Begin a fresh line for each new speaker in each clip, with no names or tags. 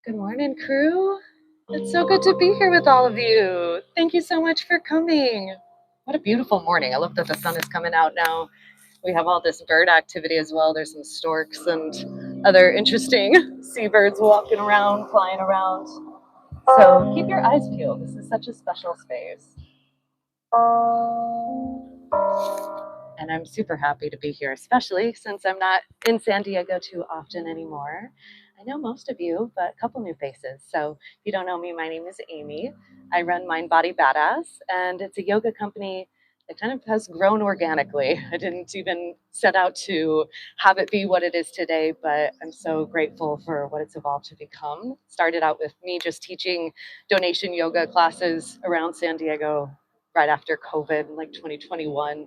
Good morning, crew. It's so good to be here with all of you. Thank you so much for coming. What a beautiful morning. I love that the sun is coming out now. We have all this bird activity as well. There's some storks and other interesting seabirds walking around, flying around. So keep your eyes peeled. This is such a special space. And I'm super happy to be here, especially since I'm not in San Diego too often anymore. I know most of you, but a couple new faces. So if you don't know me, my name is Amy. I run Mind Body Badass, and it's a yoga company that kind of has grown organically. I didn't even set out to have it be what it is today, but I'm so grateful for what it's evolved to become. Started out with me just teaching donation yoga classes around San Diego right after COVID in like 2021,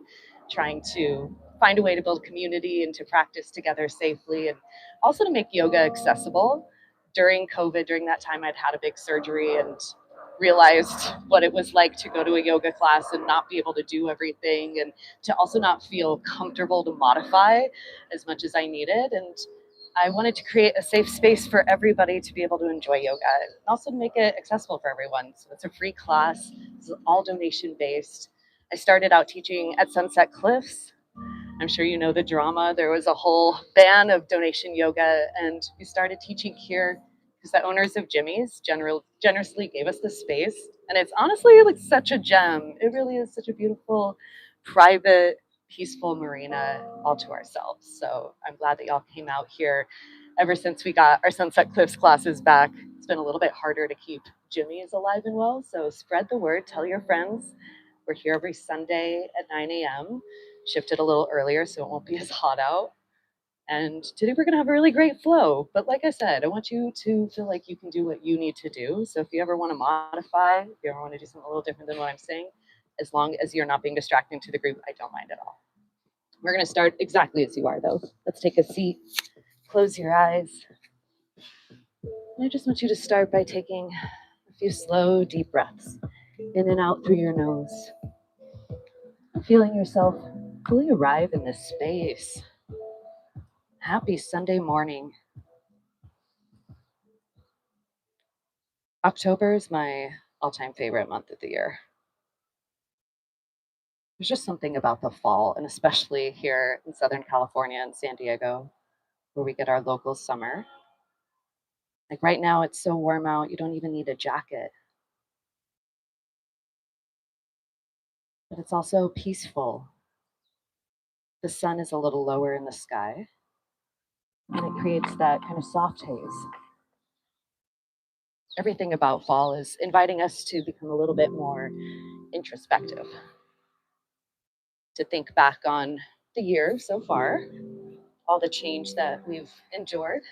trying to find a way to build community and to practice together safely, and also to make yoga accessible. During COVID, during that time, I'd had a big surgery and realized what it was like to go to a yoga class and not be able to do everything, and to also not feel comfortable to modify as much as I needed. And I wanted to create a safe space for everybody to be able to enjoy yoga, and also to make it accessible for everyone. So it's a free class. It's all donation based. I started out teaching at Sunset Cliffs. I'm sure you know the drama. There was a whole ban of donation yoga, and we started teaching here because the owners of Jimmy's generously gave us the space. And it's honestly like such a gem. It really is such a beautiful, private, peaceful marina all to ourselves. So I'm glad that y'all came out here. Ever since we got our Sunset Cliffs classes back, it's been a little bit harder to keep Jimmy's alive and well. So spread the word, tell your friends. We're here every Sunday at 9 a.m. Shifted a little earlier so it won't be as hot out. And today we're going to have a really great flow. But like I said, I want you to feel like you can do what you need to do. So if you ever want to modify, if you ever want to do something a little different than what I'm saying, as long as you're not being distracting to the group, I don't mind at all. We're going to start exactly as you are, though. Let's take a seat, close your eyes. And I just want you to start by taking a few slow, deep breaths in and out through your nose, feeling yourself fully arrive in this space. Happy Sunday morning. October is my all-time favorite month of the year. There's just something about the fall, and especially here in Southern California and San Diego, where we get our local summer. Like right now, it's so warm out, you don't even need a jacket. But it's also peaceful. The sun is a little lower in the sky, and it creates that kind of soft haze. Everything about fall is inviting us to become a little bit more introspective, to think back on the year so far, all the change that we've endured,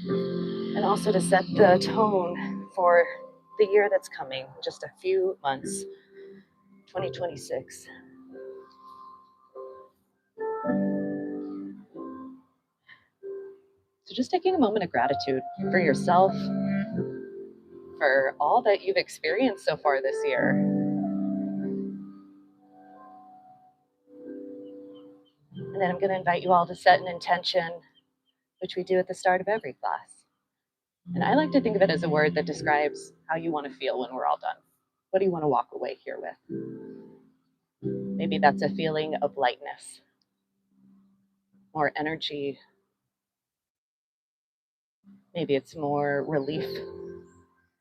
and also to set the tone for the year that's coming, just a few months, 2026. So just taking a moment of gratitude for yourself, for all that you've experienced so far this year. And then I'm going to invite you all to set an intention, which we do at the start of every class. And I like to think of it as a word that describes how you want to feel when we're all done. What do you want to walk away here with? Maybe that's a feeling of lightness, more energy. Maybe it's more relief,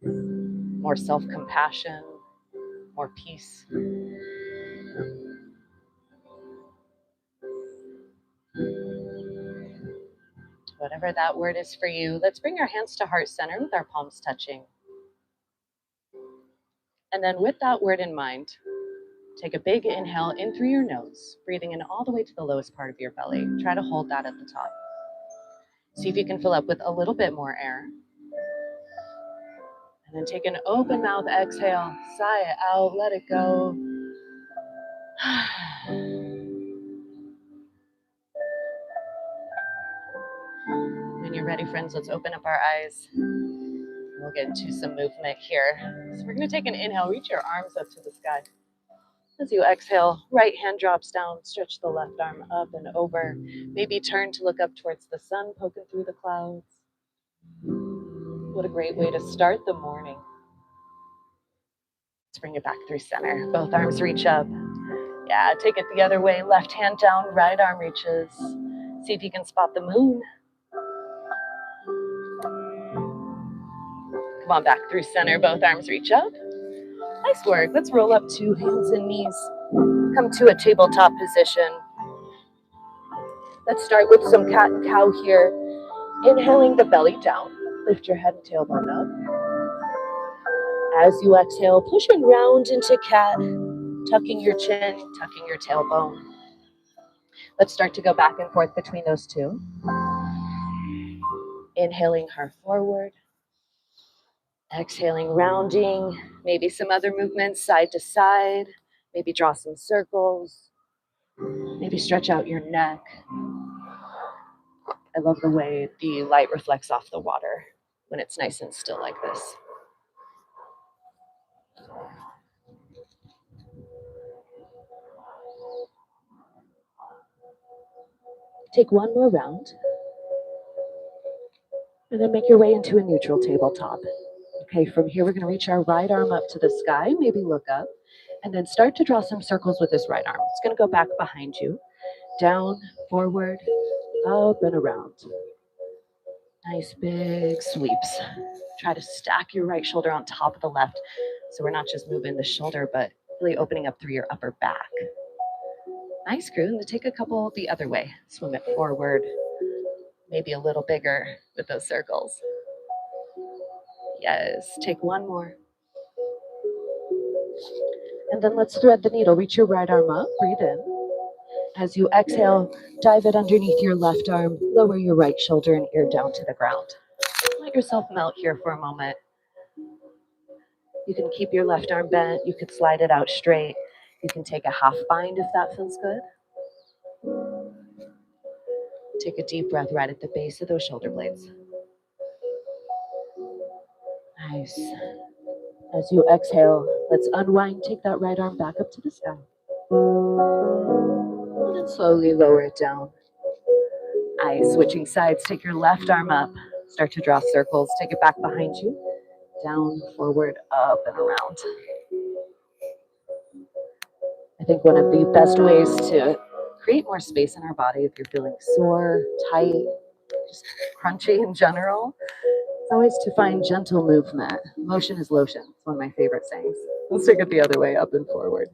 more self-compassion, more peace. Whatever that word is for you, let's bring our hands to heart center with our palms touching. And then with that word in mind, take a big inhale in through your nose, breathing in all the way to the lowest part of your belly. Try to hold that at the top. See if you can fill up with a little bit more air. And then take an open mouth exhale, sigh it out, let it go. When you're ready, friends, let's open up our eyes. We'll get into some movement here. So we're going to take an inhale, reach your arms up to the sky. As you exhale, right hand drops down, stretch the left arm up and over. Maybe turn to look up towards the sun, poking through the clouds. What a great way to start the morning. Let's bring it back through center. Both arms reach up. Yeah, take it the other way. Left hand down, right arm reaches. See if you can spot the moon. Come on, back through center. Both arms reach up. Nice work. Let's roll up to hands and knees. Come to a tabletop position. Let's start with some cat and cow here. Inhaling the belly down. Lift your head and tailbone up. As you exhale, pushing round into cat, tucking your chin, tucking your tailbone. Let's start to go back and forth between those two. Inhaling heart forward. Exhaling, rounding. Maybe some other movements side to side. Maybe draw some circles. Maybe stretch out your neck. I love the way the light reflects off the water when it's nice and still like this. Take one more round. And then make your way into a neutral tabletop. Okay, from here we're going to reach our right arm up to the sky, maybe look up, and then start to draw some circles with this right arm. It's going to go back behind you, down, forward, up, and around. Nice big sweeps. Try to stack your right shoulder on top of the left, so we're not just moving the shoulder, but really opening up through your upper back. Nice, crew. And take a couple the other way. Swim it forward, maybe a little bigger with those circles. Yes, take one more. And then let's thread the needle. Reach your right arm up, breathe in. As you exhale, dive it underneath your left arm, lower your right shoulder and ear down to the ground. Let yourself melt here for a moment. You can keep your left arm bent, you could slide it out straight. You can take a half bind if that feels good. Take a deep breath right at the base of those shoulder blades. Nice. As you exhale, let's unwind, take that right arm back up to the sky. And then slowly lower it down. Nice. Switching sides, take your left arm up. Start to draw circles. Take it back behind you. Down, forward, up, and around. I think one of the best ways to create more space in our body if you're feeling sore, tight, just crunchy in general, it's always to find gentle movement. Motion is lotion. It's one of my favorite sayings. Let's take it the other way, up and forward.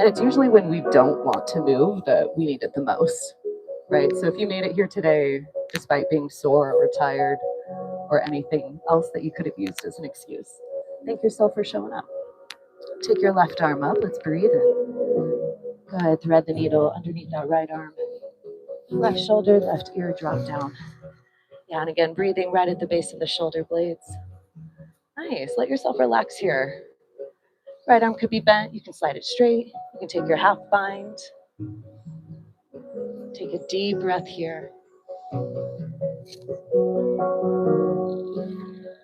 And it's usually when we don't want to move that we need it the most, right? So if you made it here today, despite being sore or tired or anything else that you could have used as an excuse, thank yourself for showing up. Take your left arm up. Let's breathe in. Good. Thread the needle underneath that right arm. Left shoulder, left ear, drop down. Yeah, and again, breathing right at the base of the shoulder blades. Nice. Let yourself relax here. Right arm could be bent. You can slide it straight. You can take your half bind. Take a deep breath here.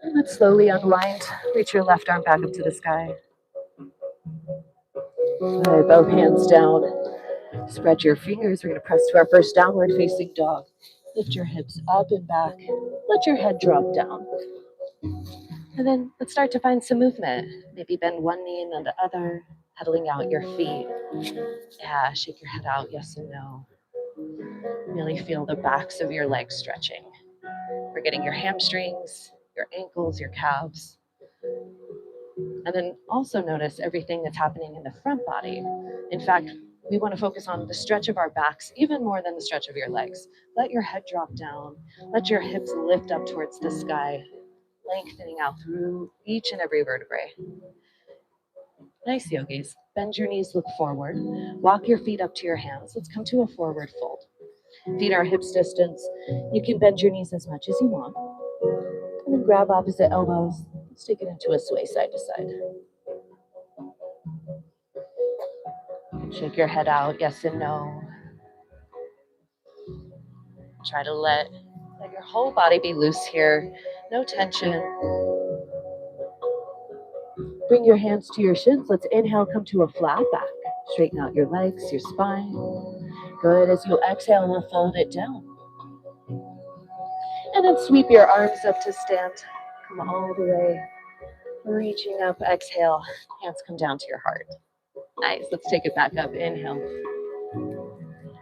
And let's slowly unwind. Reach your left arm back up to the sky. Good. Both hands down. Spread your fingers. We're going to press to our first downward facing dog. Lift your hips up and back. Let your head drop down. And then let's start to find some movement. Maybe bend one knee and then the other, pedaling out your feet. Yeah, shake your head out, yes and no. Really feel the backs of your legs stretching. We're getting your hamstrings, your ankles, your calves. And then also notice everything that's happening in the front body. In fact, we want to focus on the stretch of our backs even more than the stretch of your legs. Let your head drop down. Let your hips lift up towards the sky, lengthening out through each and every vertebrae. Nice, yogis. Bend your knees, look forward. Walk your feet up to your hands. Let's come to a forward fold. Feet are hips distance. You can bend your knees as much as you want. And then grab opposite elbows. Let's take it into a sway side to side. Shake your head out, yes and no. Try to let your whole body be loose here. No tension. Bring your hands to your shins. Let's inhale, come to a flat back. Straighten out your legs, your spine. Good. As you exhale, we'll fold it down. And then sweep your arms up to stand. Come all the way, reaching up. Exhale, hands come down to your heart. Nice, let's take it back up. Inhale.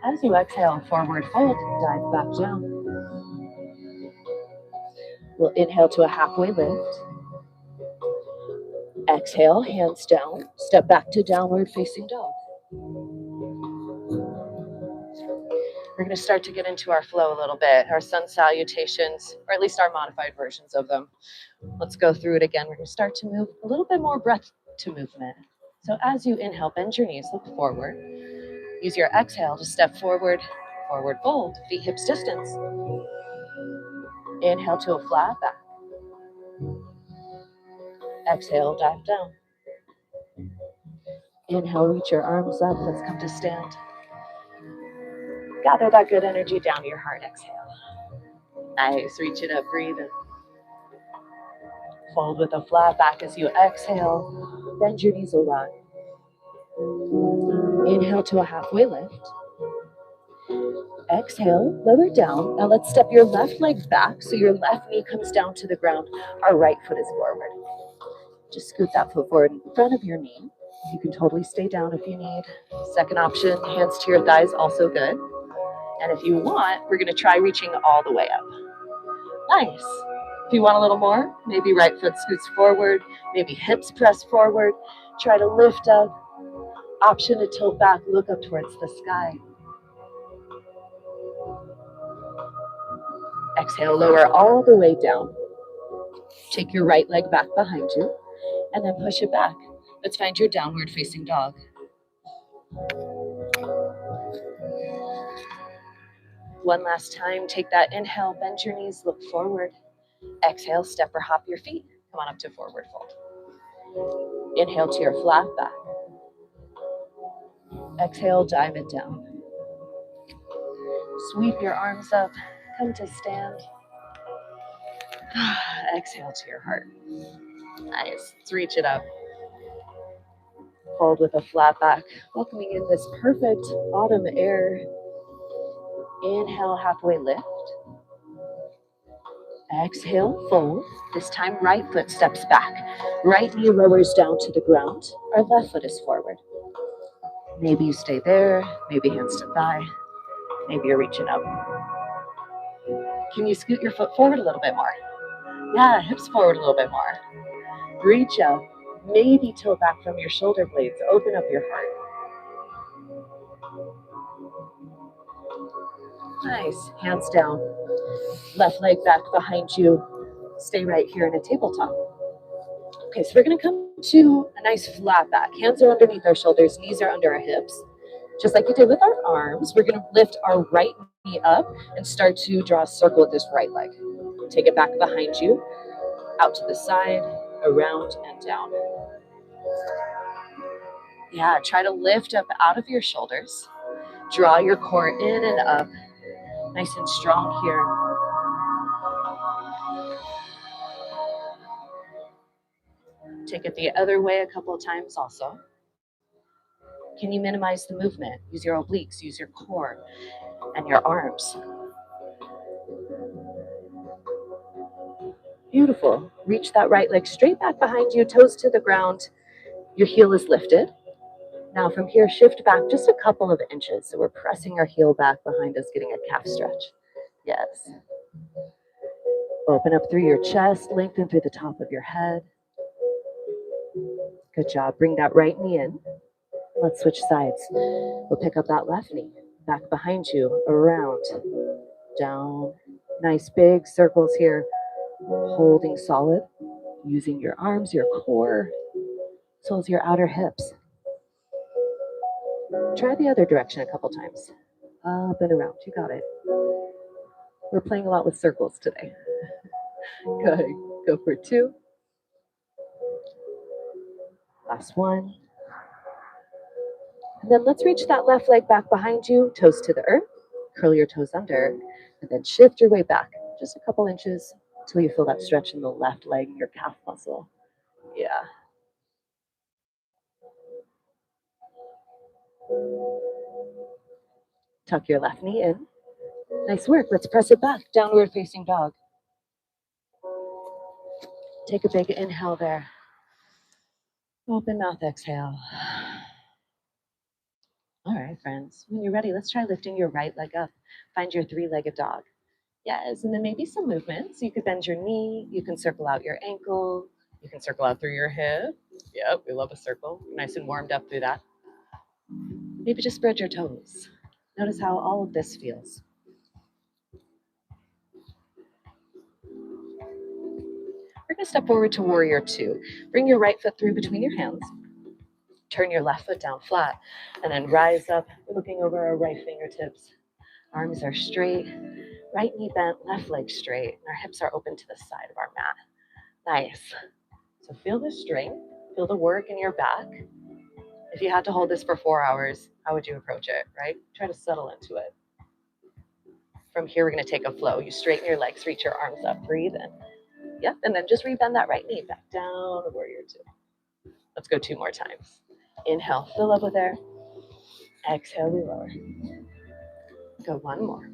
As you exhale, forward fold, dive back down. We'll inhale to a halfway lift. Exhale, hands down, step back to downward facing dog. We're going to start to get into our flow a little bit, our sun salutations, or at least our modified versions of them. Let's go through it again. We're going to start to move a little bit more breath to movement. So as you inhale, bend your knees, look forward. Use your exhale to step forward, forward fold, feet hips distance. Inhale to a flat back. Exhale, dive down. Inhale, reach your arms up. Let's come to stand. Gather that good energy down to your heart. Exhale. Nice. Reach it up. Breathe in. Fold with a flat back as you exhale. Bend your knees a lot. Inhale to a halfway lift. Exhale, lower down. Now let's step your left leg back so your left knee comes down to the ground. Our right foot is forward. Just scoot that foot forward in front of your knee. You can totally stay down if you need. Second option, hands to your thighs, also good. And if you want, we're going to try reaching all the way up. Nice. If you want a little more, maybe right foot scoots forward, maybe hips press forward. Try to lift up. Option to tilt back, look up towards the sky. Exhale, lower all the way down. Take your right leg back behind you and then push it back. Let's find your downward facing dog. One last time, take that inhale, bend your knees, look forward. Exhale, step or hop your feet. Come on up to forward fold. Inhale to your flat back. Exhale, dive it down. Sweep your arms up, come to stand. Exhale to your heart. Nice, let's reach it up. Fold with a flat back, welcoming in this perfect autumn air. Inhale, halfway lift. Exhale, fold. This time, right foot steps back. Right knee lowers down to the ground. Our left foot is forward. Maybe you stay there, maybe hands to thigh. Maybe you're reaching up. Can you scoot your foot forward a little bit more? Yeah, hips forward a little bit more. Reach up. Maybe tilt back from your shoulder blades. Open up your heart. Nice. Hands down. Left leg back behind you. Stay right here in a tabletop. Okay, so we're going to come to a nice flat back. Hands are underneath our shoulders. Knees are under our hips. Just like you did with our arms, we're going to lift our right knee up and start to draw a circle with this right leg. Take it back behind you, out to the side, around and down. Yeah, try to lift up out of your shoulders. Draw your core in and up. Nice and strong here. Take it the other way a couple of times also. Can you minimize the movement? Use your obliques, use your core and your arms. Beautiful. Reach that right leg straight back behind you, toes to the ground. Your heel is lifted. Now from here, shift back just a couple of inches. So we're pressing our heel back behind us, getting a calf stretch. Yes. Open up through your chest, lengthen through the top of your head. Good job. Bring that right knee in. Let's switch sides. We'll pick up that left knee. Back behind you, around, down. Nice big circles here. Holding solid. Using your arms, your core, as well as your outer hips. Try the other direction a couple times. Up and around. You got it. We're playing a lot with circles today. Good. Go for 2. Last 1. And then let's reach that left leg back behind you, toes to the earth. Curl your toes under, and then shift your way back just a couple inches until you feel that stretch in the left leg, your calf muscle. Yeah. Tuck your left knee in. Nice work. Let's press it back. Downward facing dog. Take a big inhale there. Open mouth exhale. All right, friends, when you're ready, let's try lifting your right leg up. Find your three-legged dog. Yes, and then maybe some movements. You could bend your knee, you can circle out your ankle, you can circle out through your hip. Yep, we love a circle. Nice and warmed up through that. Maybe just spread your toes. Notice how all of this feels. We're going to step forward to warrior two. Bring your right foot through between your hands. Turn your left foot down flat, and then rise up, looking over our right fingertips. Arms are straight, right knee bent, left leg straight, and our hips are open to the side of our mat. Nice. So feel the strength, feel the work in your back. If you had to hold this for 4 hours, how would you approach it, right? Try to settle into it. From here, we're going to take a flow. You straighten your legs, reach your arms up, breathe in. Yep, and then just rebend that right knee back down, warrior two. Let's go 2 more times. Inhale, fill up with air. Exhale, we lower. Go 1 more.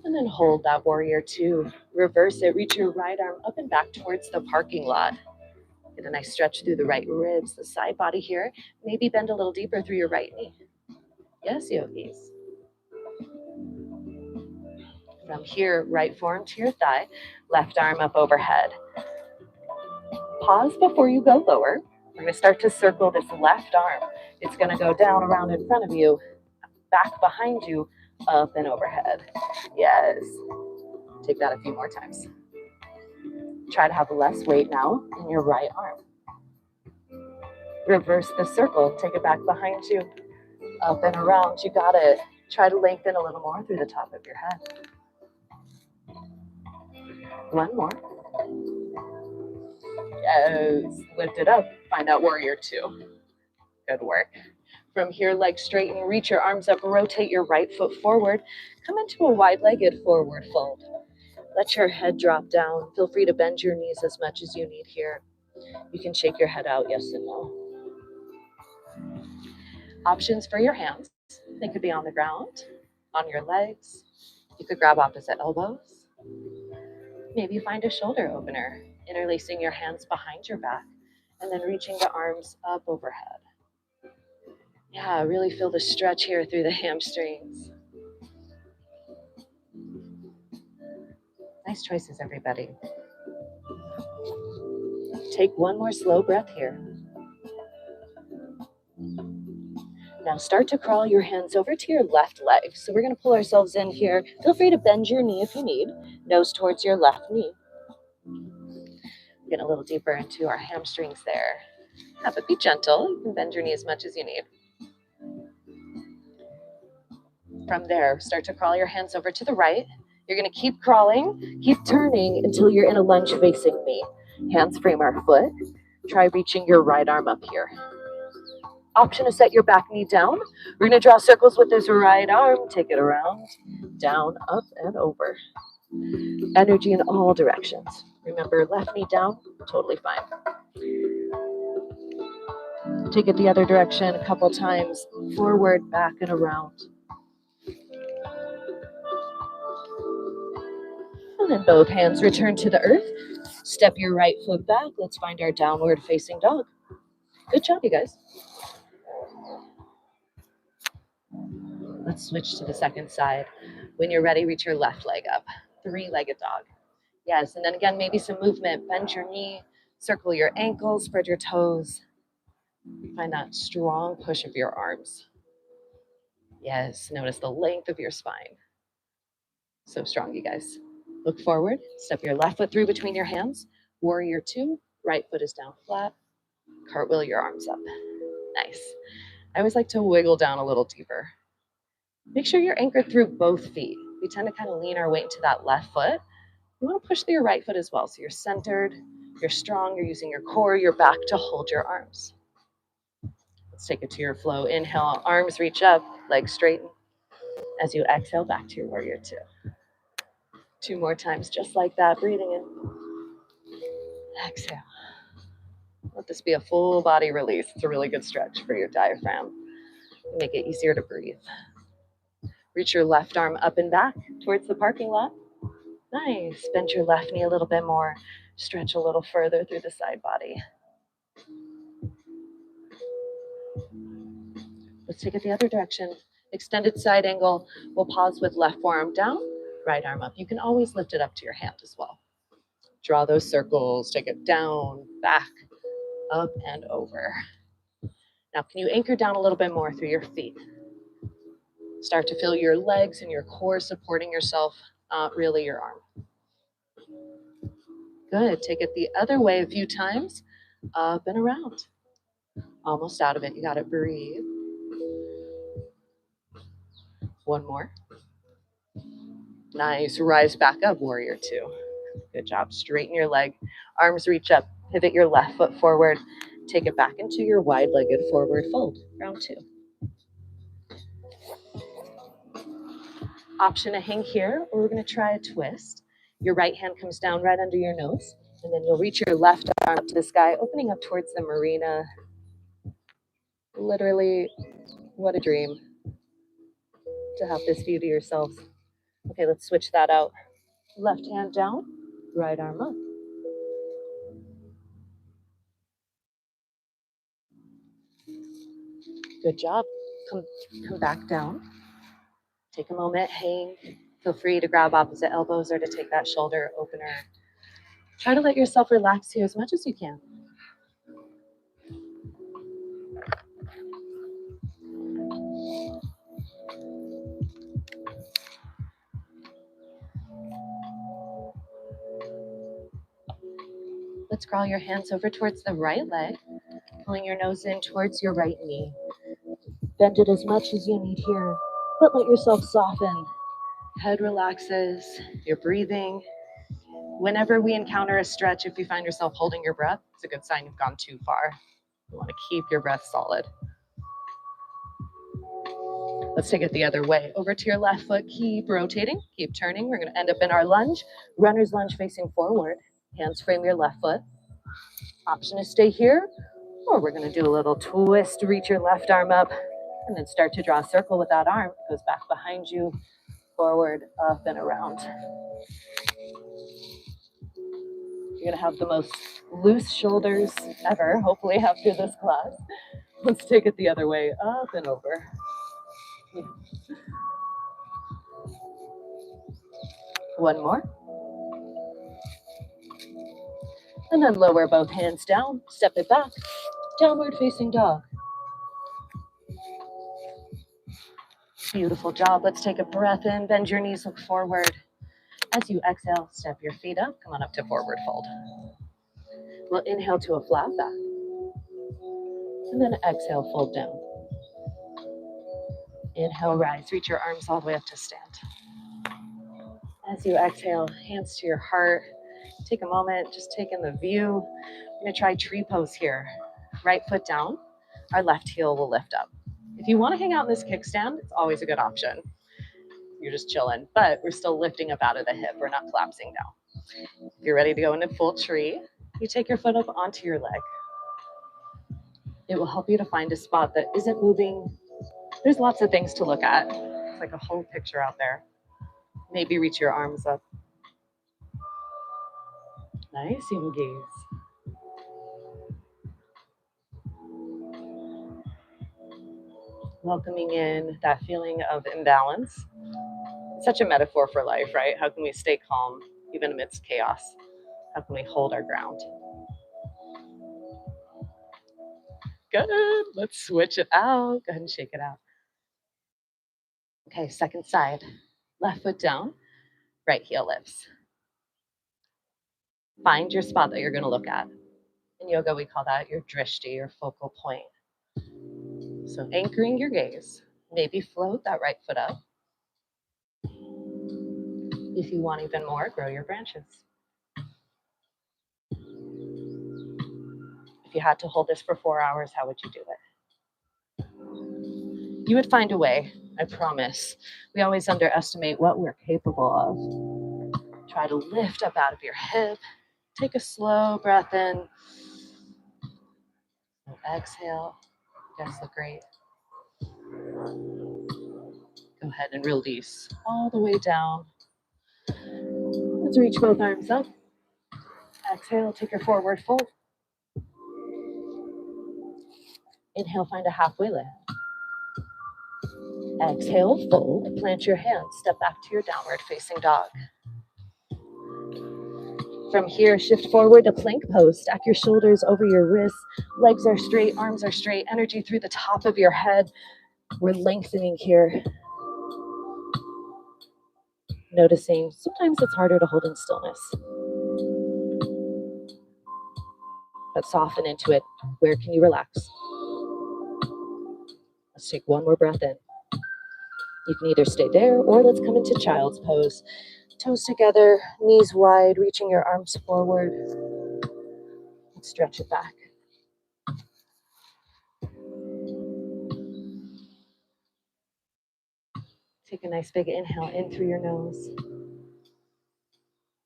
And then hold that warrior two. Reverse it, reach your right arm up and back towards the parking lot. Get a nice stretch through the right ribs, the side body here. Maybe bend a little deeper through your right knee. Yes, yogis. From here, right forearm to your thigh, left arm up overhead. Pause before you go lower. We're going to start to circle this left arm. It's going to go down around in front of you, back behind you, up and overhead. Yes. Take that a few more times. Try to have less weight now in your right arm. Reverse the circle. Take it back behind you, up and around. You got it. Try to lengthen a little more through the top of your head. 1 more. Yes. Lift it up. Find out warrior two. Good work. From here, legs straighten, reach your arms up, rotate your right foot forward. Come into a wide-legged forward fold. Let your head drop down. Feel free to bend your knees as much as you need here. You can shake your head out, yes and no. Options for your hands. They could be on the ground, on your legs. You could grab opposite elbows. Maybe find a shoulder opener, interlacing your hands behind your back, and then reaching the arms up overhead. Yeah, really feel the stretch here through the hamstrings. Nice choices, everybody. Take 1 more slow breath here. Now start to crawl your hands over to your left leg. So we're going to pull ourselves in here. Feel free to bend your knee if you need. Nose towards your left knee. Get a little deeper into our hamstrings there. Yeah, but be gentle. You can bend your knee as much as you need. From there, start to crawl your hands over to the right. You're going to keep crawling, keep turning until you're in a lunge facing me. Hands frame our foot. Try reaching your right arm up here. Option to set your back knee down. We're going to draw circles with this right arm. Take it around, down, up, and over. Energy in all directions. Remember, left knee down, totally fine. Take it the other direction a couple times. Forward, back, and around. And then both hands return to the earth. Step your right foot back. Let's find our downward facing dog. Good job, you guys. Let's switch to the second side. When you're ready, reach your left leg up. Three-legged dog. Yes, and then again, maybe some movement. Bend your knee, circle your ankles, spread your toes. Find that strong push of your arms. Yes, notice the length of your spine. So strong, you guys. Look forward, step your left foot through between your hands. Warrior two, right foot is down flat. Cartwheel your arms up. Nice. I always like to wiggle down a little deeper. Make sure you're anchored through both feet. We tend to kind of lean our weight into that left foot. You want to push through your right foot as well. So you're centered, you're strong, you're using your core, your back to hold your arms. Let's take it to your flow. Inhale, arms reach up, legs straighten. As you exhale, back to your warrior two. 2 more times, just like that. Breathing in. Exhale. Let this be a full body release. It's a really good stretch for your diaphragm. Make it easier to breathe. Reach your left arm up and back towards the parking lot. Nice. Bend your left knee a little bit more. Stretch a little further through the side body. Let's take it the other direction. Extended side angle. We'll pause with left forearm down, right arm up. You can always lift it up to your hand as well. Draw those circles. Take it down, back, up, and over. Now, can you anchor down a little bit more through your feet? Start to feel your legs and your core supporting yourself, not really your arm. Good. Take it the other way a few times, up and around. Almost out of it. You got it. Breathe. One more. Nice. Rise back up, warrior two. Good job. Straighten your leg. Arms reach up. Pivot your left foot forward. Take it back into your wide-legged forward fold. Round two. Option to hang here, or we're going to try a twist. Your right hand comes down right under your nose, and then you'll reach your left arm up to the sky, opening up towards the marina. Literally, what a dream to have this view to yourself. Okay, let's switch that out. Left hand down, right arm up. Good job. Come back down. Take a moment, hang. Feel free to grab opposite elbows or to take that shoulder opener. Try to let yourself relax here as much as you can. Let's crawl your hands over towards the right leg, pulling your nose in towards your right knee. Bend it as much as you need here, but let yourself soften. Head relaxes, you're breathing. Whenever we encounter a stretch, if you find yourself holding your breath, it's a good sign you've gone too far. You want to keep your breath solid. Let's take it the other way. Over to your left foot, keep rotating, keep turning. We're going to end up in our lunge, runner's lunge facing forward. Hands frame your left foot. Option to stay here, or we're going to do a little twist, reach your left arm up, and then start to draw a circle with that arm. It goes back behind you, forward, up, and around. You're going to have the most loose shoulders ever, hopefully, after this class. Let's take it the other way, up and over. One more. And then lower both hands down, step it back, downward facing dog. Beautiful job. Let's take a breath in, bend your knees, look forward. As you exhale, step your feet up, come on up to forward fold. We'll inhale to a flat back. And then exhale, fold down. Inhale, rise, reach your arms all the way up to stand. As you exhale, hands to your heart. Take a moment, just take in the view. We're gonna try tree pose here. Right foot down, our left heel will lift up. If you wanna hang out in this kickstand, it's always a good option. You're just chilling, but we're still lifting up out of the hip. We're not collapsing down. If you're ready to go into full tree, you take your foot up onto your leg. It will help you to find a spot that isn't moving. There's lots of things to look at. It's like a whole picture out there. Maybe reach your arms up. Nice, you can gaze. Welcoming in that feeling of imbalance. It's such a metaphor for life, right? How can we stay calm even amidst chaos? How can we hold our ground? Good. Let's switch it out. Go ahead and shake it out. Okay, second side. Left foot down, right heel lifts. Find your spot that you're going to look at. In yoga, we call that your drishti, your focal point. So anchoring your gaze, maybe float that right foot up. If you want even more, grow your branches. If you had to hold this for 4 hours, how would you do it? You would find a way, I promise. We always underestimate what we're capable of. Try to lift up out of your hip. Take a slow breath in. And exhale. You guys look great. Go ahead and release all the way down. Let's reach both arms up. Exhale, take your forward fold. Inhale, find a halfway lift. Exhale, fold, plant your hands, step back to your downward facing dog. From here, shift forward to plank pose. Stack your shoulders over your wrists. Legs are straight, arms are straight. Energy through the top of your head. We're lengthening here. Noticing sometimes it's harder to hold in stillness. But soften into it. Where can you relax? Let's take one more breath in. You can either stay there or let's come into child's pose. Toes together, knees wide, reaching your arms forward. Let's stretch it back. Take a nice big inhale in through your nose.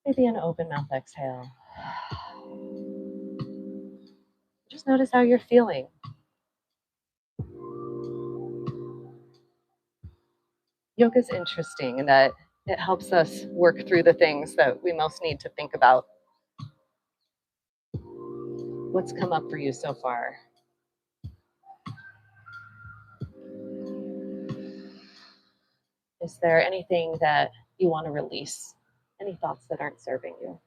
Maybe an open mouth exhale. Just notice how you're feeling. Yoga is interesting in that it helps us work through the things that we most need to think about. What's come up for you so far? Is there anything that you want to release? Any thoughts that aren't serving you?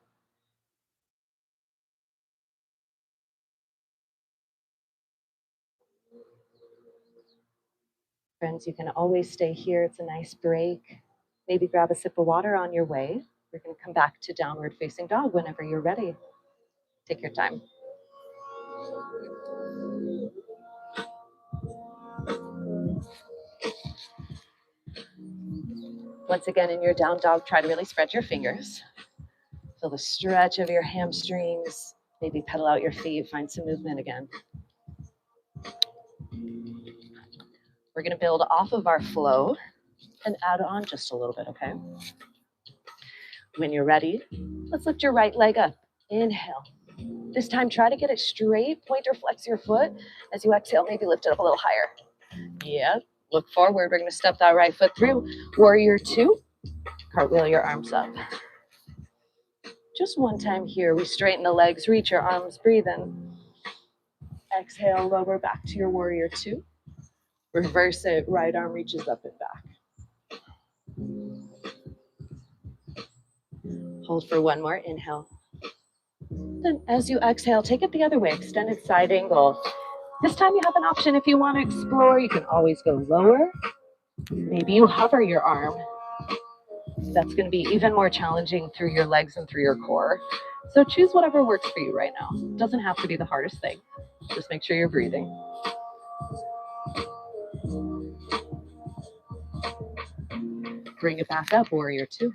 Friends, you can always stay here. It's a nice break. Maybe grab a sip of water on your way. We're going to come back to downward facing dog whenever you're ready. Take your time. Once again, in your down dog, try to really spread your fingers. Feel the stretch of your hamstrings. Maybe pedal out your feet, find some movement again. We're going to build off of our flow and add on just a little bit, okay? When you're ready, let's lift your right leg up. Inhale. This time, try to get it straight. Point or flex your foot. As you exhale, maybe lift it up a little higher. Yeah, look forward. We're going to step that right foot through. Warrior two. Cartwheel your arms up. Just one time here. We straighten the legs, reach your arms, breathe in. Exhale, lower back to your warrior two. Reverse it, right arm reaches up and back. Hold for one more, inhale. Then as you exhale, take it the other way, extended side angle. This time you have an option if you want to explore, you can always go lower. Maybe you hover your arm. That's going to be even more challenging through your legs and through your core. So choose whatever works for you right now. It doesn't have to be the hardest thing. Just make sure you're breathing. Bring it back up, warrior two.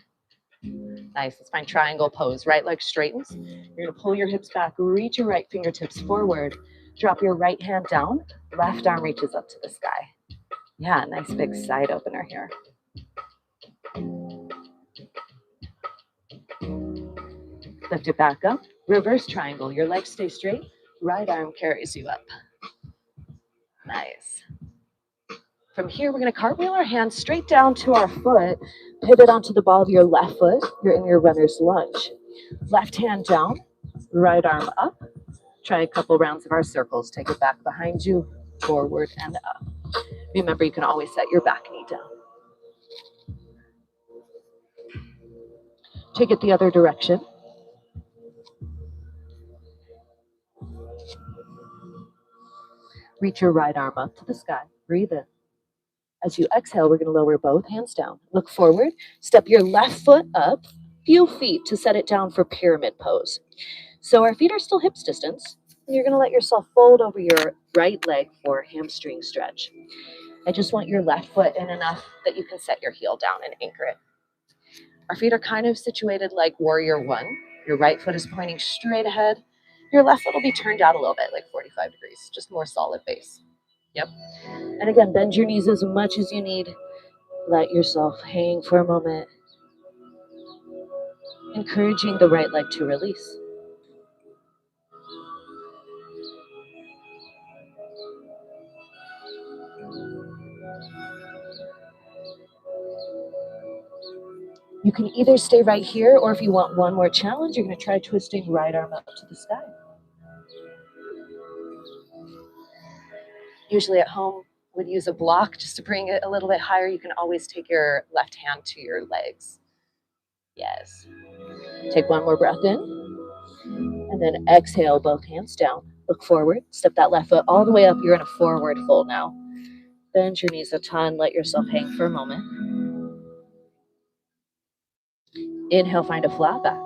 Nice, let's find triangle pose. Right leg straightens. You're gonna pull your hips back, reach your right fingertips forward, drop your right hand down, left arm reaches up to the sky. Yeah, nice big side opener here. Lift it back up, reverse triangle. Your legs stay straight, right arm carries you up. Nice. From here, we're gonna cartwheel our hands straight down to our foot, pivot onto the ball of your left foot. You're in your runner's lunge. Left hand down, right arm up. Try a couple rounds of our circles. Take it back behind you, forward and up. Remember, you can always set your back knee down. Take it the other direction. Reach your right arm up to the sky. Breathe in. As you exhale, we're going to lower both hands down. Look forward. Step your left foot up, few feet to set it down for pyramid pose. So our feet are still hips distance. And you're going to let yourself fold over your right leg for hamstring stretch. I just want your left foot in enough that you can set your heel down and anchor it. Our feet are kind of situated like warrior one. Your right foot is pointing straight ahead. Your left foot will be turned out a little bit, like 45 degrees, just more solid base. Yep. And again, bend your knees as much as you need. Let yourself hang for a moment. Encouraging the right leg to release. You can either stay right here, or if you want one more challenge, you're going to try twisting right arm up to the sky. Usually at home, would use a block just to bring it a little bit higher. You can always take your left hand to your legs. Yes. Take one more breath in, and then exhale, both hands down. Look forward, step that left foot all the way up. You're in a forward fold now. Bend your knees a ton, let yourself hang for a moment. Inhale, find a flat back.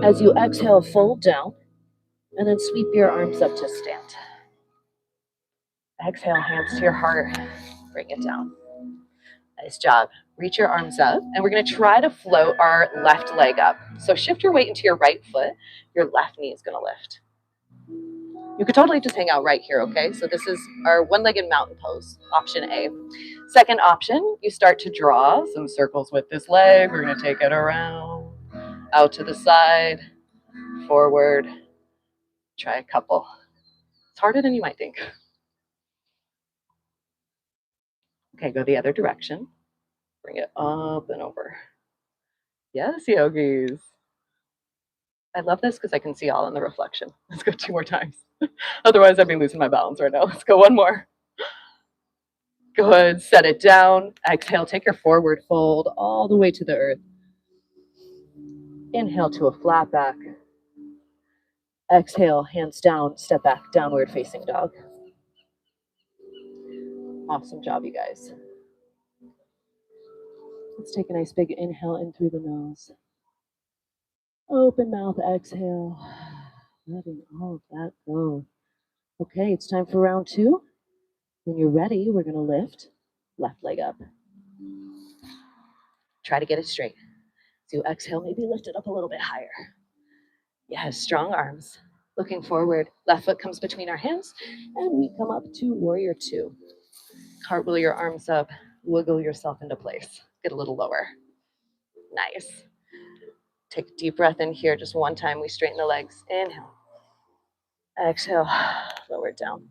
As you exhale, fold down, and then sweep your arms up to stand. Exhale, hands to your heart, bring it down. Nice job. Reach your arms up, and we're going to try to float our left leg up. So shift your weight into your right foot. Your left knee is going to lift. You could totally just hang out right here, okay? So this is our one-legged mountain pose, option A. Second option, you start to draw some circles with this leg. We're going to take it around, out to the side, forward. Try a couple. It's harder than you might think. Okay, go the other direction. Bring it up and over. Yes, yogis. I love this because I can see all in the reflection. Let's go 2 more times. Otherwise, I'd be losing my balance right now. Let's go one more. Good. Set it down. Exhale. Take your forward fold all the way to the earth. Inhale to a flat back. Exhale, hands down, step back, downward facing dog. Awesome job, you guys. Let's take a nice big inhale in through the nose. Open mouth, exhale. Letting all of that go. Okay, it's time for round 2. When you're ready, we're going to lift left leg up. Try to get it straight. So exhale, maybe lift it up a little bit higher. Yes, strong arms. Looking forward, left foot comes between our hands, and we come up to warrior 2. Cartwheel your arms up, wiggle yourself into place. Get a little lower. Nice. Take a deep breath in here. Just one time, we straighten the legs. Inhale. Exhale, lower it down.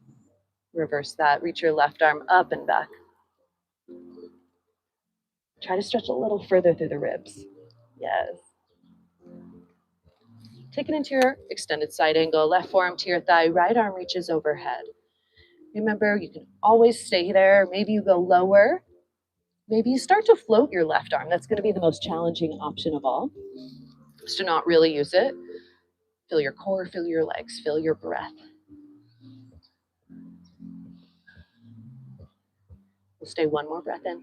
Reverse that. Reach your left arm up and back. Try to stretch a little further through the ribs. Yes. Take it into your extended side angle. Left forearm to your thigh. Right arm reaches overhead. Remember, you can always stay there. Maybe you go lower. Maybe you start to float your left arm. That's going to be the most challenging option of all. Just to not really use it. Feel your core, feel your legs, feel your breath. We'll stay one more breath in.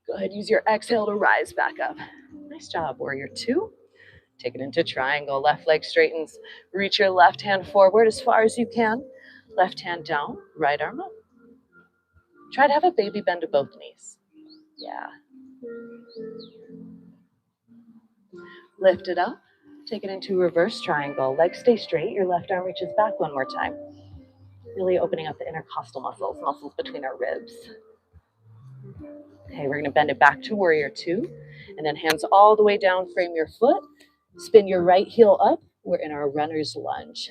Go ahead, use your exhale to rise back up. Nice job, warrior 2. Take it into triangle. Left leg straightens. Reach your left hand forward as far as you can. Left hand down, right arm up. Try to have a baby bend to both knees. Yeah. Lift it up. Take it into reverse triangle. Legs stay straight. Your left arm reaches back one more time. Really opening up the intercostal muscles between our ribs. Okay, we're going to bend it back to warrior 2. And then hands all the way down, frame your foot. Spin your right heel up. We're in our runner's lunge.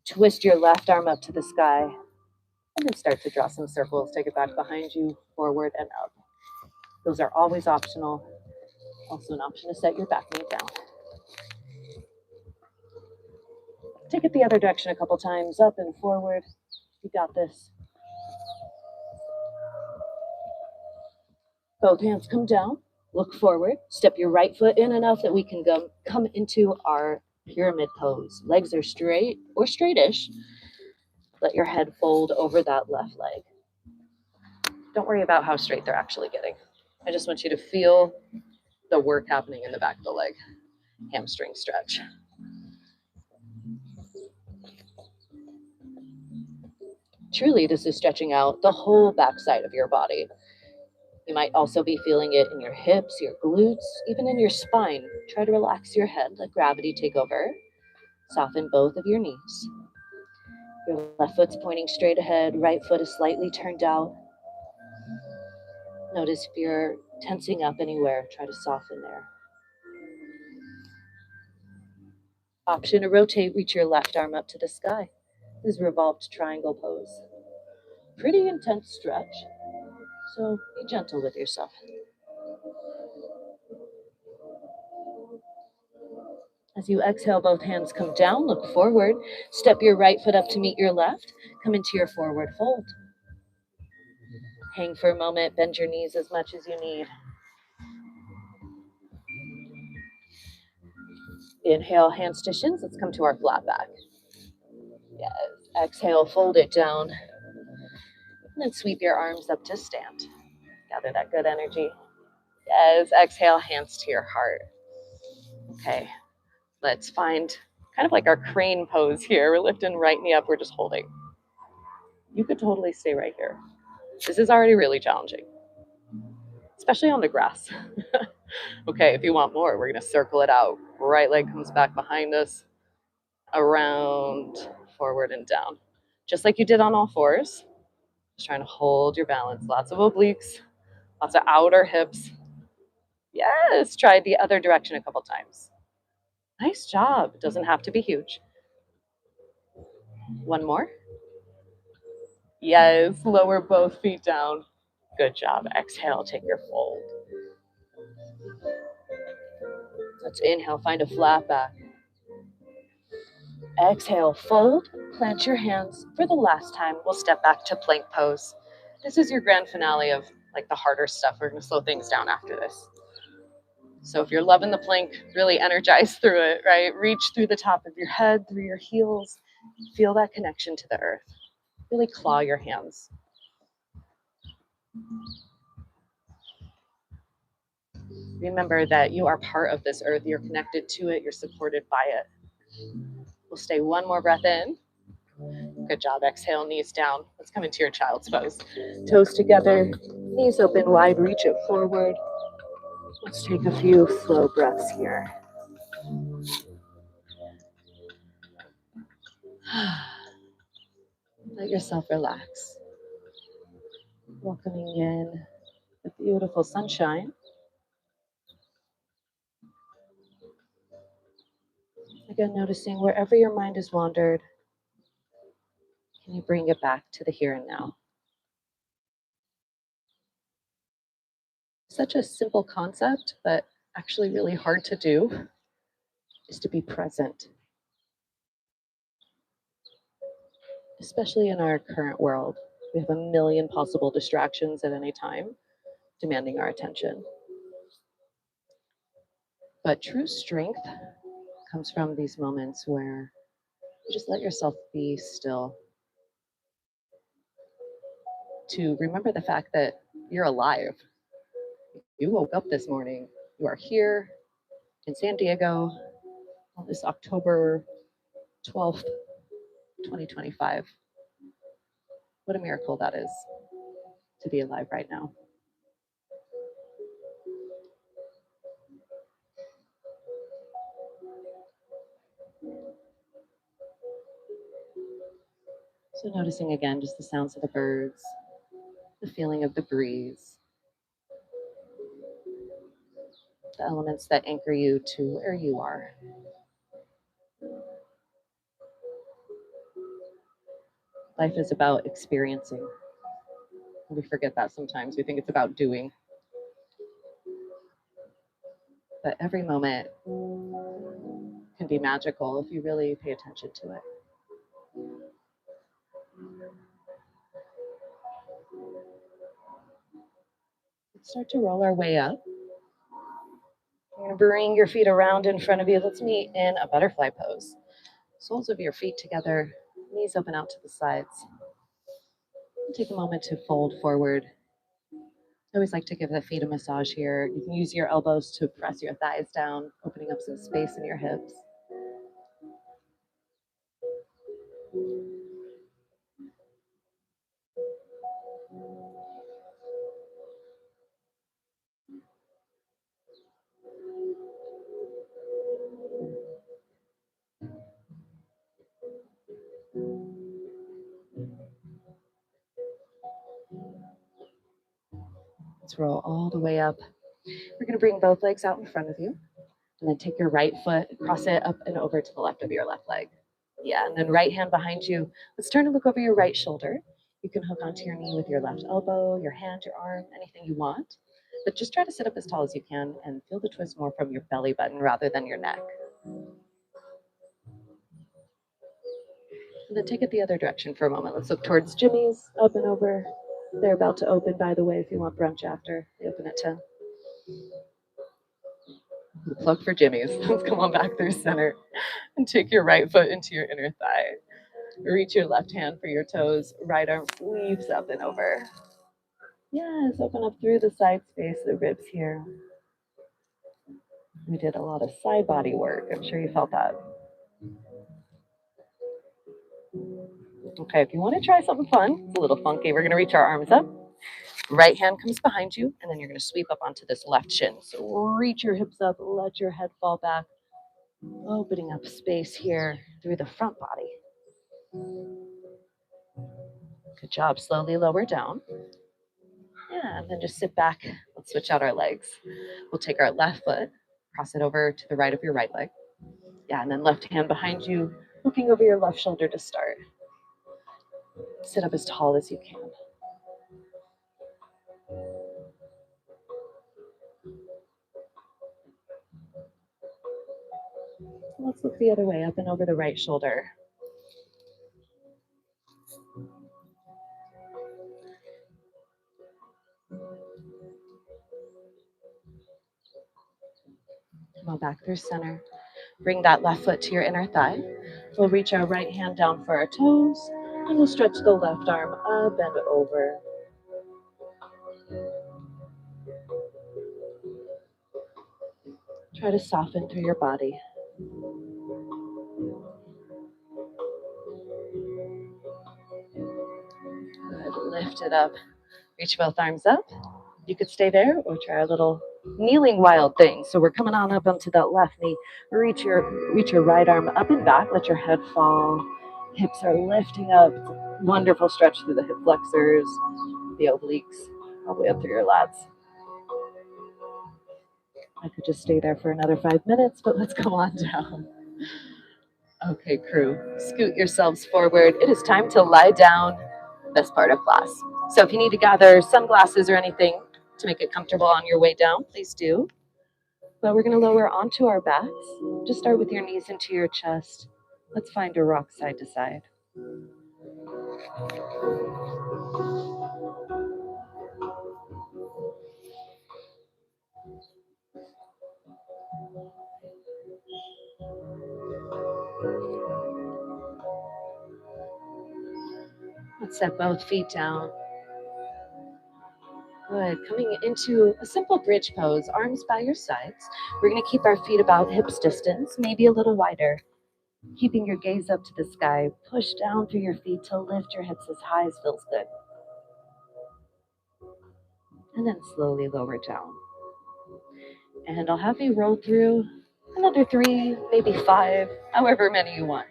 Twist your left arm up to the sky. And then start to draw some circles. Take it back behind you, forward and up. Those are always optional. Also an option to set your back knee down. Take it the other direction a couple times, up and forward. You got this. Both hands come down. Look forward. Step your right foot in enough that we can come into our pyramid pose. Legs are straight or straightish. Let your head fold over that left leg. Don't worry about how straight they're actually getting. I just want you to feel the work happening in the back of the leg. Hamstring stretch. Truly, this is stretching out the whole backside of your body. You might also be feeling it in your hips, your glutes, even in your spine. Try to relax your head, let gravity take over. Soften both of your knees. Your left foot's pointing straight ahead, right foot is slightly turned out. Notice if you're tensing up anywhere, try to soften there. Option to rotate, reach your left arm up to the sky. This is revolved triangle pose. Pretty intense stretch, so be gentle with yourself. As you exhale, both hands come down, look forward. Step your right foot up to meet your left. Come into your forward fold. Hang for a moment, bend your knees as much as you need. Inhale, hands to shins. Let's come to our flat back. Yes. Exhale, fold it down. And then sweep your arms up to stand. Gather that good energy. Yes. Exhale, hands to your heart. Okay. Let's find kind of like our crane pose here. We're lifting right knee up. We're just holding. You could totally stay right here. This is already really challenging, especially on the grass. Okay, if you want more, we're going to circle it out. Right leg comes back behind us, around, forward, and down. Just like you did on all fours. Just trying to hold your balance. Lots of obliques, lots of outer hips. Yes, try the other direction a couple times. Nice job. It doesn't have to be huge. One more. Yes, lower both feet down. Good job. Exhale, take your fold. Let's inhale, find a flat back. Exhale, fold, plant your hands. For the last time, we'll step back to plank pose. This is your grand finale of like the harder stuff. We're gonna slow things down after this. So if you're loving the plank, really energize through it, right? Reach through the top of your head, through your heels. Feel that connection to the earth. Really claw your hands. Remember that you are part of this earth. You're connected to it. You're supported by it. We'll stay one more breath in. Good job. Exhale, knees down. Let's come into your child's pose. Toes together, knees open wide, reach it forward. Let's take a few slow breaths here. Let yourself relax. Welcoming in the beautiful sunshine. Again, noticing wherever your mind has wandered, can you bring it back to the here and now? Such a simple concept, but actually really hard to do, is to be present. Especially in our current world, we have a million possible distractions at any time, demanding our attention. But true strength comes from these moments where you just let yourself be still. To remember the fact that you're alive. You woke up this morning. You are here in San Diego on this October 12th, 2025. What a miracle that is to be alive right now. So noticing again just the sounds of the birds, the feeling of the breeze, the elements that anchor you to where you are. Life is about experiencing. We forget that sometimes. We think it's about doing. But every moment can be magical if you really pay attention to it. Let's start to roll our way up. You're going to bring your feet around in front of you. Let's meet in a butterfly pose. Soles of your feet together, knees open out to the sides. Take a moment to fold forward. I always like to give the feet a massage here. You can use your elbows to press your thighs down, opening up some space in your hips. Let's roll all the way up. We're going to bring both legs out in front of you, and then take your right foot, cross it up and over to the left of your left leg. Yeah, and then right hand behind you. Let's turn to look over your right shoulder. You can hook onto your knee with your left elbow, your hand, your arm, anything you want. But just try to sit up as tall as you can and feel the twist more from your belly button rather than your neck. And then take it the other direction for a moment. Let's look towards Jimmy's, up and over. They're about to open, by the way, if you want brunch after. They open at 10. Plug for Jimmy's. Let's come on back through center and take your right foot into your inner thigh. Reach your left hand for your toes. Right arm sweeps up and over. Yes, open up through the side space, the ribs here. We did a lot of side body work. I'm sure you felt that. Okay, if you want to try something fun, it's a little funky. We're going to reach our arms up. Right hand comes behind you, and then you're going to sweep up onto this left shin. So reach your hips up, let your head fall back, opening up space here through the front body. Good job. Slowly lower down. Yeah, and then just sit back. Let's switch out our legs. We'll take our left foot, cross it over to the right of your right leg. Yeah, and then left hand behind you, looking over your left shoulder to start. Sit up as tall as you can. Let's look the other way, up and over the right shoulder. Come on back through center. Bring that left foot to your inner thigh. We'll reach our right hand down for our toes, and we'll stretch the left arm up and over. Try to soften through your body. Good. Lift it up. Reach both arms up. You could stay there or try a little kneeling wild thing. So we're coming on up onto that left knee. Reach your right arm up and back. Let your head fall. Hips are lifting up. It's a wonderful stretch through the hip flexors, the obliques, all the way up through your lats. I could just stay there for another 5 minutes, but let's go on down. Okay, crew, scoot yourselves forward. It is time to lie down. Best part of class. So if you need to gather sunglasses or anything to make it comfortable on your way down, please do. But we're going to lower onto our backs. Just start with your knees into your chest. Let's find a rock side to side. Let's set both feet down. Good. Coming into a simple bridge pose, arms by your sides. We're going to keep our feet about hips distance, maybe a little wider. Keeping your gaze up to the sky, push down through your feet to lift your hips as high as feels good. And then slowly lower down. And I'll have you roll through another 3, maybe 5, however many you want.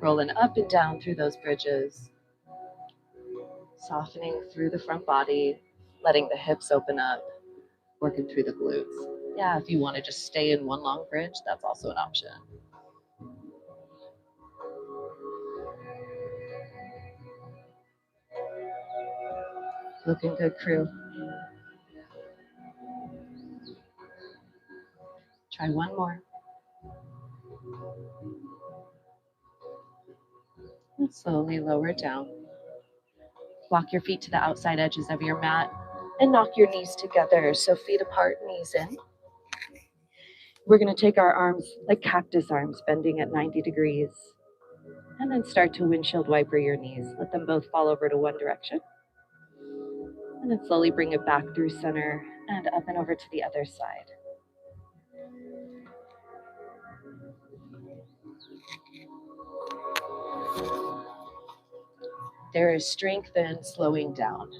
Rolling up and down through those bridges. Softening through the front body, letting the hips open up, working through the glutes. Yeah, if you want to just stay in one long bridge, that's also an option. Looking good, crew. Try one more. And slowly lower down. Walk your feet to the outside edges of your mat and knock your knees together. So feet apart, knees in. We're going to take our arms like cactus arms, bending at 90 degrees. And then start to windshield wiper your knees. Let them both fall over to one direction. And then slowly bring it back through center and up and over to the other side. There is strength in slowing down.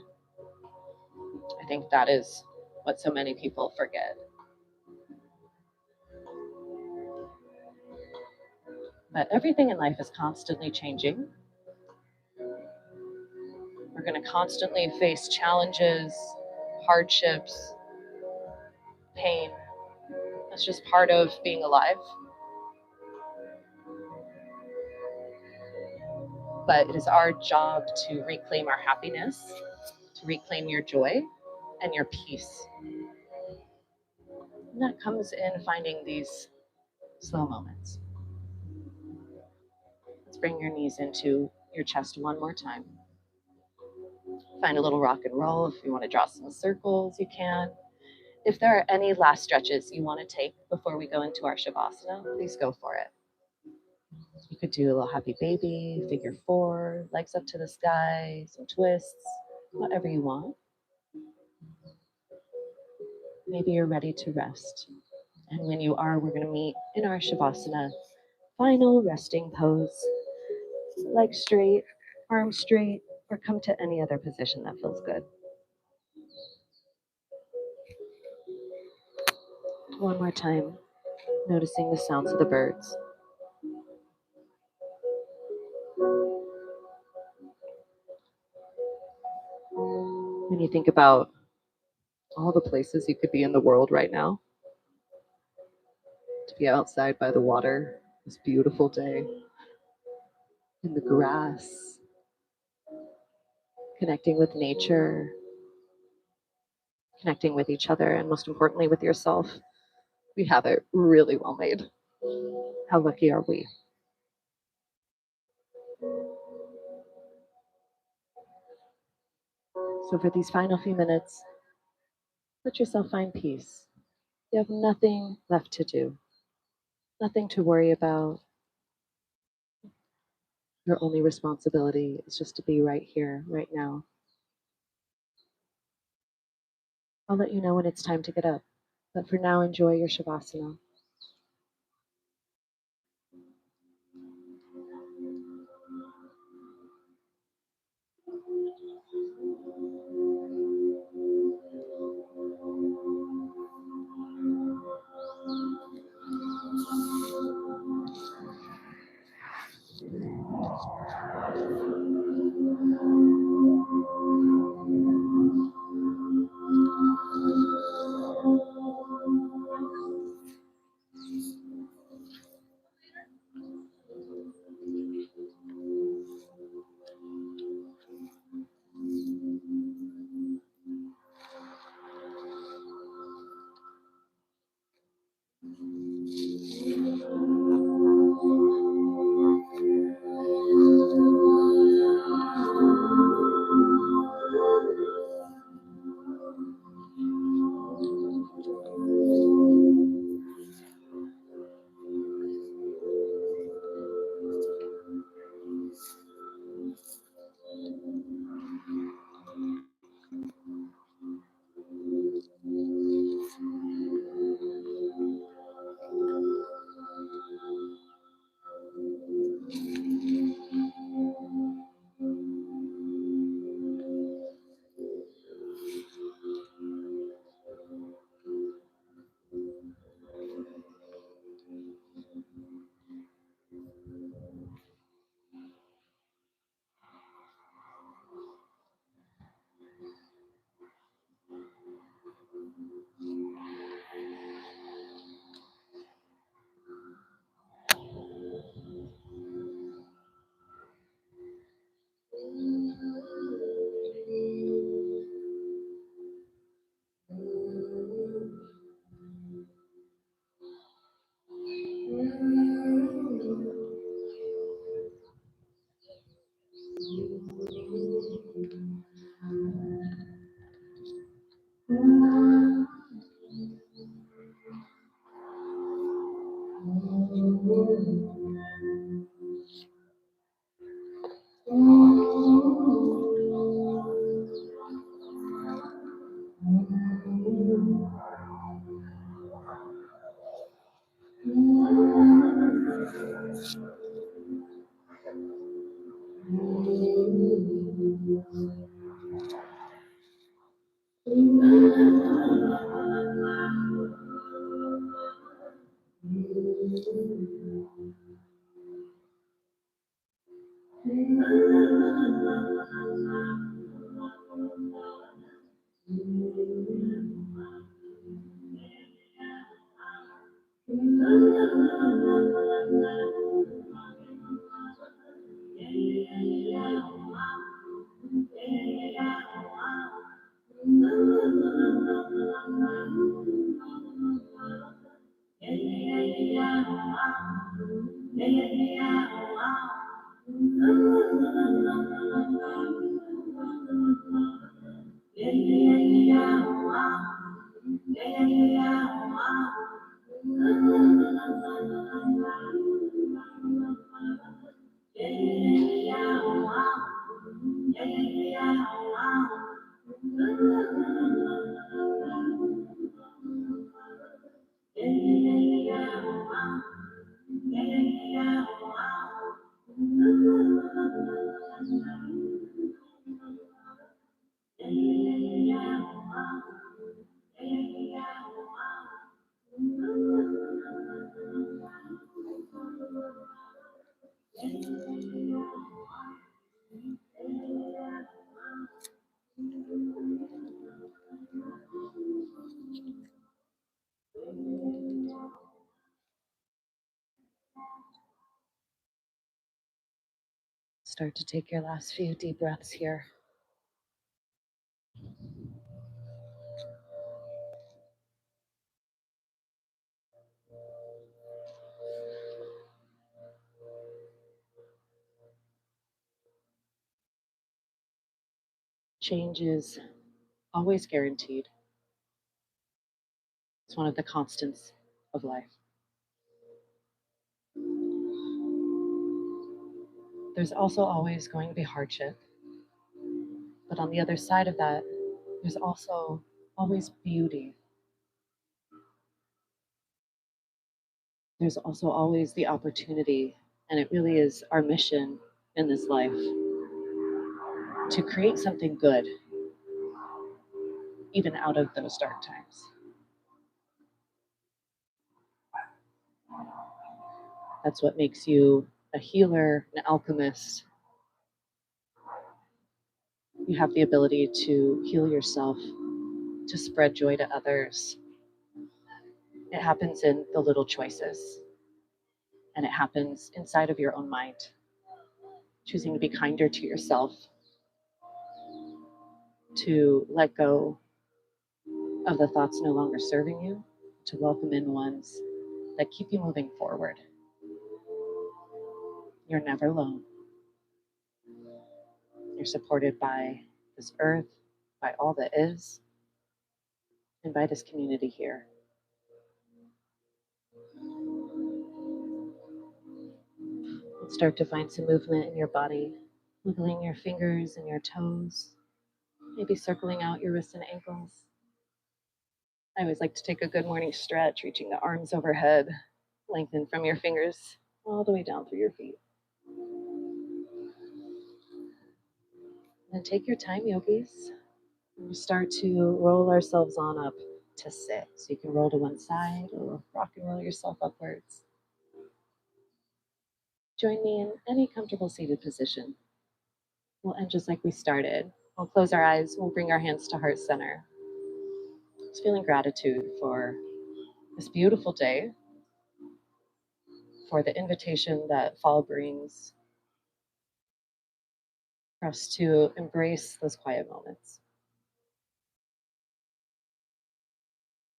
I think that is what so many people forget. But everything in life is constantly changing. We're going to constantly face challenges, hardships, pain. That's just part of being alive. But it is our job to reclaim our happiness, to reclaim your joy and your peace. And that comes in finding these slow moments. Let's bring your knees into your chest one more time. Find a little rock and roll. If you want to draw some circles, you can. If there are any last stretches you want to take before we go into our Shavasana, please go for it. You could do a little happy baby, figure four, legs up to the sky, some twists, whatever you want. Maybe you're ready to rest. And when you are, we're going to meet in our Shavasana, final resting pose. Legs straight, arms straight, or come to any other position that feels good. One more time, noticing the sounds of the birds. When you think about all the places you could be in the world right now, to be outside by the water, this beautiful day, in the grass, connecting with nature, connecting with each other, and most importantly with yourself. We have it really well made. How lucky are we? So for these final few minutes, let yourself find peace. You have nothing left to do, nothing to worry about. Your only responsibility is just to be right here, right now. I'll let you know when it's time to get up, but for now, enjoy your Shavasana. Start to take your last few deep breaths here. Change is always guaranteed. It's one of the constants of life. There's also always going to be hardship. But on the other side of that, there's also always beauty. There's also always the opportunity, and it really is our mission in this life to create something good, even out of those dark times. That's what makes you a healer, an alchemist. You have the ability to heal yourself, to spread joy to others. It happens in the little choices, and it happens inside of your own mind. Choosing to be kinder to yourself, to let go of the thoughts no longer serving you, to welcome in ones that keep you moving forward. You're never alone. You're supported by this earth, by all that is, and by this community here. And start to find some movement in your body, wiggling your fingers and your toes, maybe circling out your wrists and ankles. I always like to take a good morning stretch, reaching the arms overhead, lengthen from your fingers all the way down through your feet. And take your time, yogis. We start to roll ourselves on up to sit. So you can roll to one side or rock and roll yourself upwards. Join me in any comfortable seated position. We'll end just like we started. We'll close our eyes. We'll bring our hands to heart center. Just feeling gratitude for this beautiful day, for the invitation that fall brings, for us to embrace those quiet moments.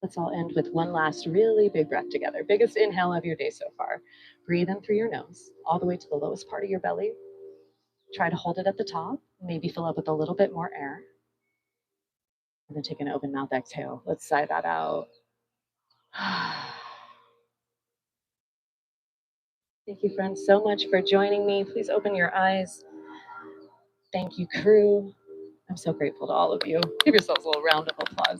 Let's all end with one last really big breath together. Biggest inhale of your day so far. Breathe in through your nose, all the way to the lowest part of your belly. Try to hold it at the top, maybe fill up with a little bit more air. And then take an open mouth exhale. Let's sigh that out. Thank you, friends, so much for joining me. Please open your eyes. Thank you, crew. I'm so grateful to all of you. Give yourselves a little round of applause.